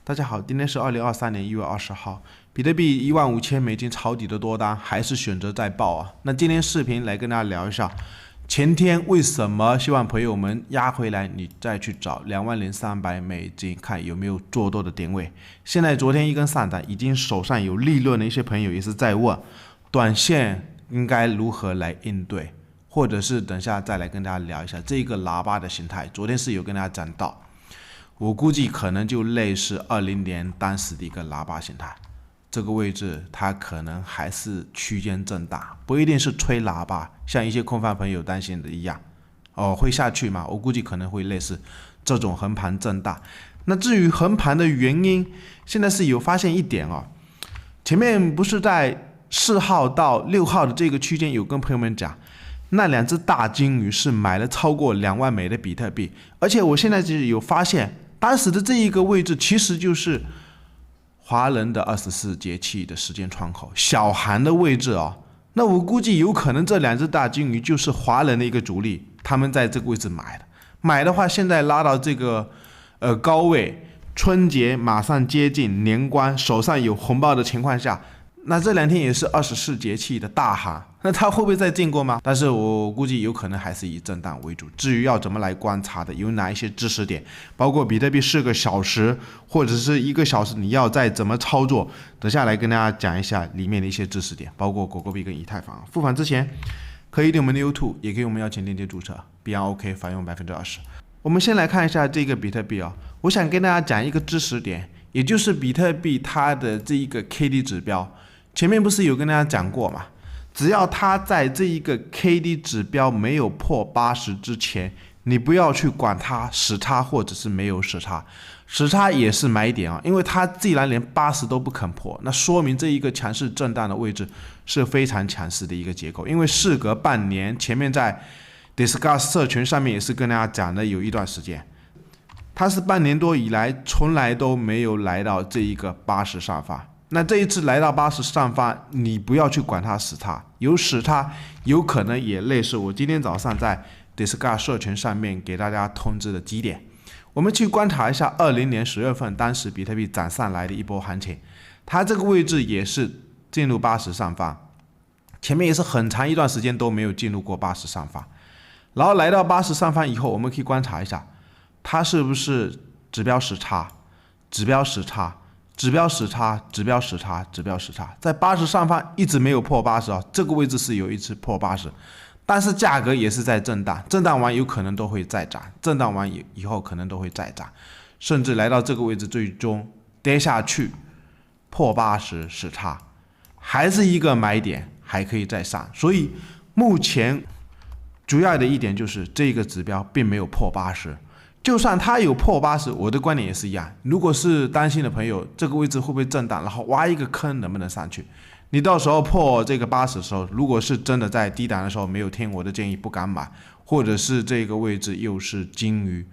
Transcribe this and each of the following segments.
大家好，今天是2023年1月20号，比特币15000美金抄底的多单还是选择再爆啊？那今天视频来跟大家聊一下，前天为什么希望朋友们压回来，你再去找20300美金，看有没有做多的点位。现在昨天一根上涨，已经手上有利润的一些朋友也是在问，短线应该如何来应对，或者是等下再来跟大家聊一下这个喇叭的形态。昨天是有跟大家讲到。我估计可能就类似20年当时的一个喇叭形态，这个位置它可能还是区间震荡，不一定是吹喇叭，像一些空方朋友担心的一样，会下去吗？我估计可能会类似这种横盘震荡。那至于横盘的原因，现在是有发现一点前面不是在4号到6号的这个区间有跟朋友们讲，那两只大金鱼是买了超过2万美的比特币，而且我现在就有发现。当时的这一个位置其实就是华人的24节气的时间窗口，小寒的位置那我估计有可能这两只大金鱼就是华人的一个主力，他们在这个位置买的话，现在拉到这个高位，春节马上接近，年关，手上有红包的情况下，那这2天也是24节气的大寒，那它会不会再进过吗？但是我估计有可能还是以震荡为主。至于要怎么来观察的，有哪一些知识点，包括比特币4个小时或者是1个小时，你要再怎么操作，等下来跟大家讲一下里面的一些知识点，包括狗狗币跟以太坊。付款之前可以点我们的 YouTube， 也可以我们邀请链接注册，币安 OK 返用20%。我们先来看一下这个比特币我想跟大家讲一个知识点，也就是比特币它的这一个 KD 指标。前面不是有跟大家讲过吗？只要它在这一个 KD 指标没有破80之前，你不要去管它时差或者是没有时差，时差也是买点因为它既然连80都不肯破，那说明这一个强势震荡的位置是非常强势的一个结构。因为事隔半年，前面在 Discuss 社群上面也是跟大家讲的有一段时间，它是半年多以来从来都没有来到这一个80上方。那这一次来到80上方，你不要去管它时差，有时差有可能也类似我今天早上在 Discuss 社群上面给大家通知的几点。我们去观察一下20年10月份当时比特币涨上来的一波行情，它这个位置也是进入80上方，前面也是很长一段时间都没有进入过80上方，然后来到80上方以后，我们可以观察一下它是不是指标时差，指标时差，指标时差，指标时差，指标时差，在80上方一直没有破80这个位置是有一次破80，但是价格也是在震荡，震荡完有可能都会再涨，震荡完以后可能都会再涨，甚至来到这个位置最终跌下去破80时差，还是一个买点，还可以再上。所以目前主要的一点就是这个指标并没有破80。就算它有破80，我的观点也是一样。如果是担心的朋友，这个位置会不会震荡，然后挖一个坑能不能上去？你到时候破这个80的时候，如果是真的在低档的时候没有听我的建议不敢买，或者是这个位置又是金鱼，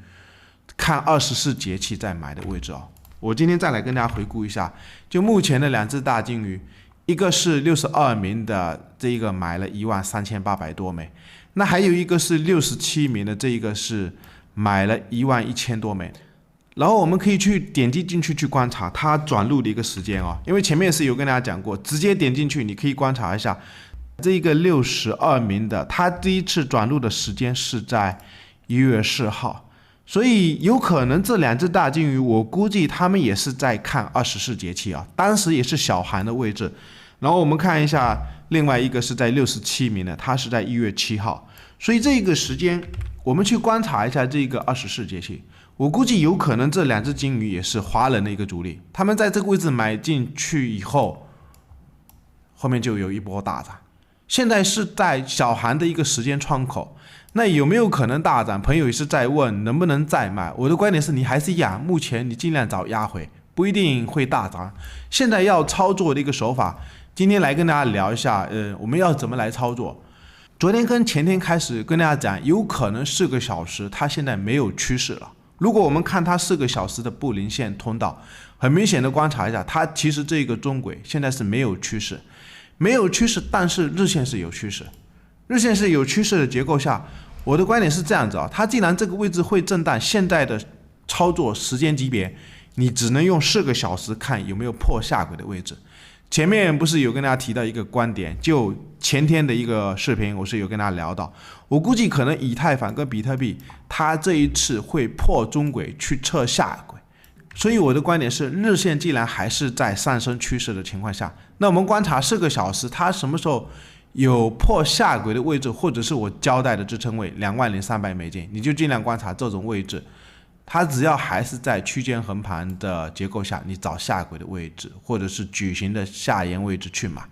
看24节气再买的位置我今天再来跟大家回顾一下，就目前的2只大金鱼，一个是62名的这一个买了13800多枚，那还有一个是67名的这一个是买了11000多枚，然后我们可以去点击进去去观察它转入的一个时间因为前面是有跟大家讲过，直接点进去你可以观察一下这一个62名的，它第一次转入的时间是在1月4号，所以有可能这2只大金鱼，我估计他们也是在看24节气当时也是小寒的位置。然后我们看一下另外一个是在67名的，它是在1月7号，所以这个时间我们去观察一下这个24节气，我估计有可能这2只金鱼也是华人的一个主力，他们在这个位置买进去以后，后面就有一波大涨。现在是在小寒的一个时间窗口，那有没有可能大涨？朋友也是在问能不能再买，我的观点是你还是一样，目前你尽量找压回，不一定会大涨。现在要操作的一个手法，今天来跟大家聊一下，我们要怎么来操作。昨天跟前天开始跟大家讲，有可能4个小时它现在没有趋势了。如果我们看它4个小时的布林线通道，很明显的观察一下，它其实这个中轨现在是没有趋势，没有趋势，但是日线是有趋势。日线是有趋势的结构下，我的观点是这样子它既然这个位置会震荡，现在的操作时间级别你只能用4个小时看有没有破下轨的位置。前面不是有跟大家提到一个观点，就前天的一个视频，我是有跟大家聊到，我估计可能以太坊跟比特币，它这一次会破中轨去测下轨。所以我的观点是，日线既然还是在上升趋势的情况下，那我们观察4个小时，它什么时候有破下轨的位置，或者是我交代的支撑位$20,300，你就尽量观察这种位置。它只要还是在区间横盘的结构下，你找下轨的位置，或者是矩形的下沿位置去买，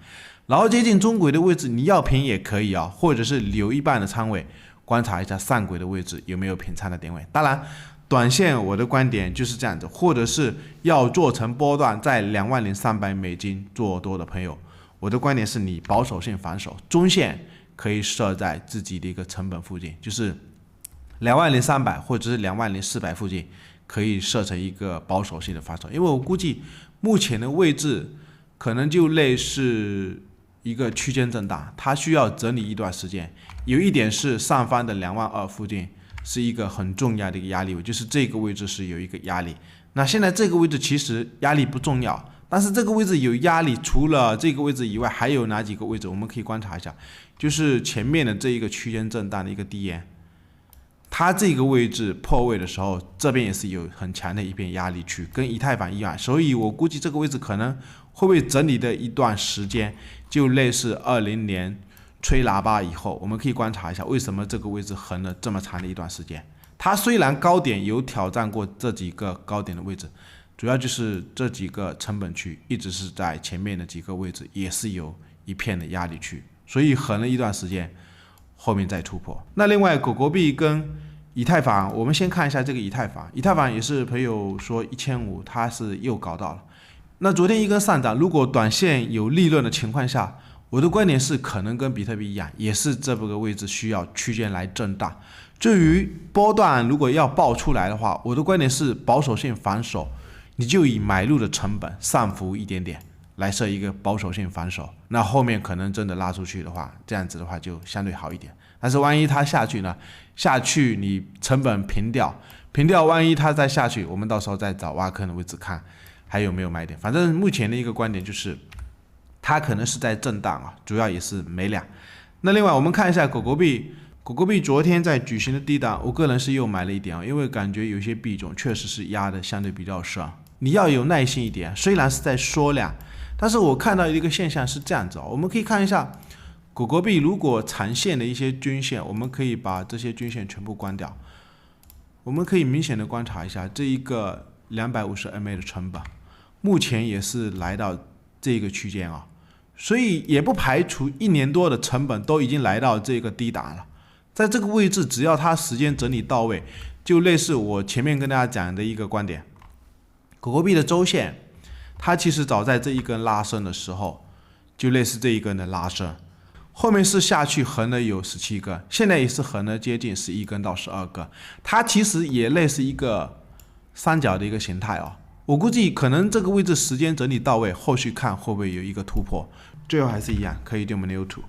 然后接近中轨的位置，你要平也可以啊，或者是留一半的仓位，观察一下上轨的位置有没有平仓的点位。当然，短线我的观点就是这样子，或者是要做成波段，在$20,300做多的朋友，我的观点是你保守性防守，中线可以设在自己的一个成本附近，就是$20,300或者是$20,400附近，可以设成一个保守性的防守。因为我估计目前的位置可能就类似一个区间震荡，它需要整理一段时间。有一点是上方的22000附近是一个很重要的一个压力位，就是这个位置是有一个压力。那现在这个位置其实压力不重要，但是这个位置有压力，除了这个位置以外，还有哪几个位置我们可以观察一下？就是前面的这一个区间震荡的一个低沿。它这个位置破位的时候，这边也是有很强的一片压力区，跟以太坊一样，所以我估计这个位置可能会被整理的一段时间，就类似20年吹喇叭以后，我们可以观察一下为什么这个位置横了这么长的一段时间。它虽然高点有挑战过这几个高点的位置，主要就是这几个成本区一直是在前面的几个位置也是有一片的压力区，所以横了一段时间，后面再突破。那另外狗狗币跟以太坊，我们先看一下这个以太坊。以太坊也是朋友说1500，它是又搞到了。那昨天一根上涨，如果短线有利润的情况下，我的观点是可能跟比特币一样，也是这个位置需要区间来震荡。至于波段如果要爆出来的话，我的观点是保守性防守，你就以买入的成本上浮一点点来设一个保守性防守。那后面可能真的拉出去的话，这样子的话就相对好一点。但是万一它下去呢？下去你成本平掉，万一它再下去，我们到时候再找挖坑的位置看还有没有买点。反正目前的一个观点就是，它可能是在震荡啊，主要也是没量。那另外我们看一下狗狗币，狗狗币昨天在举行的低档，我个人是又买了一点啊，因为感觉有些币种确实是压的相对比较深，你要有耐心一点。虽然是在缩量，但是我看到一个现象是这样子啊，我们可以看一下。狗狗币如果长线的一些均线，我们可以把这些均线全部关掉，我们可以明显的观察一下这一个250MA 的成本，目前也是来到这个区间啊，所以也不排除1年多的成本都已经来到这个低档了。在这个位置，只要它时间整理到位，就类似我前面跟大家讲的一个观点，狗狗币的周线，它其实早在这一根拉升的时候，就类似这一根的拉升。后面是下去横了有17根，现在也是横了接近11根到12根，它其实也类似一个三角的一个形态哦。我估计可能这个位置时间整理到位，后续看会不会有一个突破。最后还是一样，可以对我们的 YouTube